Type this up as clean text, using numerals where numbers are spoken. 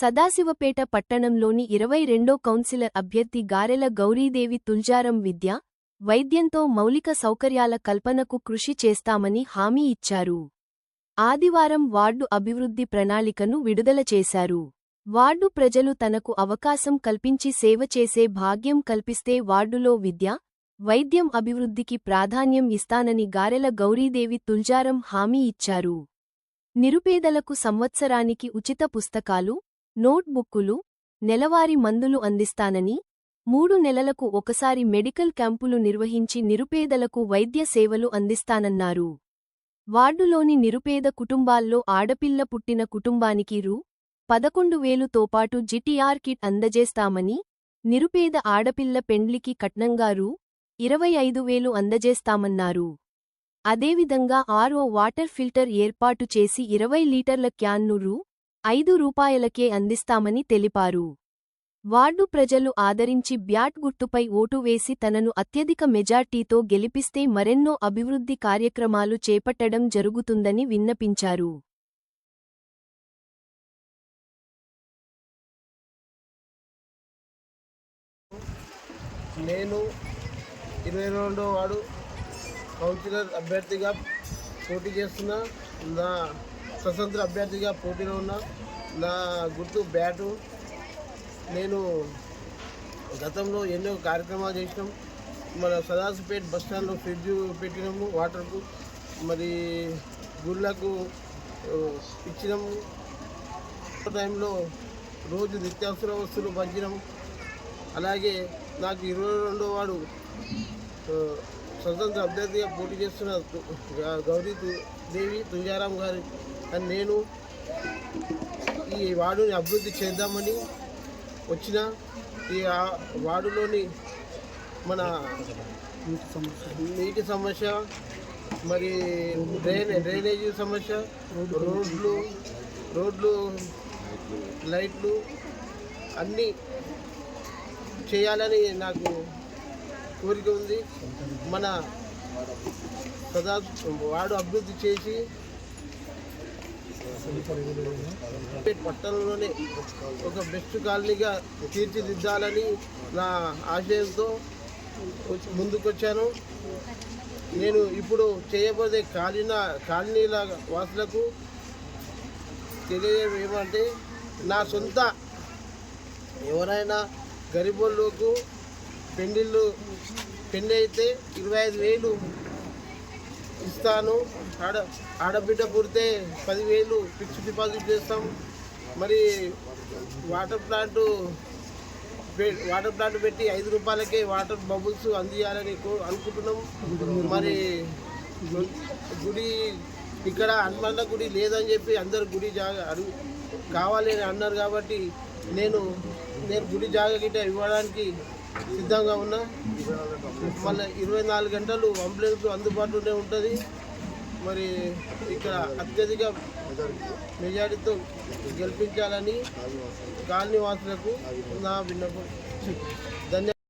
సదాశివపేట పట్టణంలోని 22 కౌన్సిలర్ అభ్యర్థి గారెల గౌరీదేవి తుల్జారం విద్య, వైద్యంతో మౌలిక సౌకర్యాల కల్పనకు కృషి చేస్తామని హామీ ఇచ్చారు. ఆదివారం వార్డు అభివృద్ధి ప్రణాళికను విడుదల చేశారు. వార్డు ప్రజలు తనకు అవకాశం కల్పించి సేవ చేసే భాగ్యం కల్పిస్తే వార్డులో విద్య, వైద్యం అభివృద్ధికి ప్రాధాన్యం ఇస్తానని గారెల గౌరీదేవి తుల్జారం హామీ ఇచ్చారు. నిరుపేదలకు సంవత్సరానికి ఉచిత పుస్తకాలు, నోట్ బుక్కులు, నెలవారీ మందులు అందిస్తానని, 3 నెలలకు ఒకసారి మెడికల్ క్యాంపులు నిర్వహించి నిరుపేదలకు వైద్య సేవలు అందిస్తానన్నారు. వార్డులోని నిరుపేద కుటుంబాల్లో ఆడపిల్ల పుట్టిన కుటుంబానికి రూ.11,000తో పాటు జిటిఆర్ కిట్ అందజేస్తామని, నిరుపేద ఆడపిల్ల పెండ్లికి కట్నంగా రూ.25,000 అందజేస్తామన్నారు. అదేవిధంగా ఆర్ఓ వాటర్ ఫిల్టర్ ఏర్పాటు చేసి 20 లీటర్ల క్యాన్ను రూ.5కే అందిస్తామని తెలిపారు. వార్డు ప్రజలు ఆదరించి బ్యాట్ గుర్తుపై ఓటు వేసి తనను అత్యధిక మెజార్టీతో గెలిపిస్తే మరెన్నో అభివృద్ధి కార్యక్రమాలు చేపట్టడం జరుగుతుందని విన్నపించారు. నేను 22వ వార్డు కౌన్సిలర్ అభ్యర్థిగా పోటీ చేస్తున్నా. నా స్వతంత్ర అభ్యర్థిగా పోటీలో ఉన్నా. నా గుర్తు బ్యాటు. నేను గతంలో ఎన్నో కార్యక్రమాలు చేసినాం. మన సదాశివపేట బస్టాండ్లో ఫ్రిడ్జ్ పెట్టినాము, వాటర్కు, మరి గుళ్ళకు ఇచ్చినాము. టైంలో రోజు నిత్యావసర వస్తువులు పంచినాం. అలాగే నాకు 22వ వార్డు స్వతంత్ర అభ్యర్థిగా పోటీ చేస్తున్న గౌరీదేవి తుల్జారం గారి అని నేను ఈ వార్డుని అభివృద్ధి చేద్దామని వచ్చిన. ఈ వార్డులోని మన నీటి సమస్య, మరి డ్రైనేజీ సమస్య, రోడ్లు లైట్లు అన్నీ చేయాలని నాకు కోరిక ఉంది. మన వార్డు అభివృద్ధి చేసి పట్టణంలోనే ఒక బెస్ట్ కాలనీగా తీర్చిదిద్దాలని నా ఆశయంతో ముందుకొచ్చాను. నేను ఇప్పుడు చేయబోయే కాలనీల వాసులకు తెలియజేయడం ఏమంటే, నా సొంత ఎవరైనా గరీబోళ్ళకు పెళ్ళి అయితే 25,000 ఇస్తాను. ఆడబిడ్డ పుడితే 10,000 ఫిక్స్డ్ డిపాజిట్ చేస్తాం. మరి వాటర్ ప్లాంట్ పెట్టి 5 రూపాయలకే వాటర్ బబుల్స్ అందియాలని అనుకుంటున్నాం. మరి గుడి ఇక్కడ హనుమాన్ల గుడి లేదని చెప్పి అందరు గుడి జాగా కావాలి అని అన్నారు. కాబట్టి నేను గుడి జాగా గిట్ట ఇవ్వడానికి సిద్ధంగా ఉన్నా. మళ్ళీ 24 గంటలు అంబులెన్స్ అందుబాటులోనే ఉంటుంది. మరి ఇక్కడ అత్యధిక మెజారిటీతో గెలిపించాలని కాలనీ వాసులకు నా విన్నపం.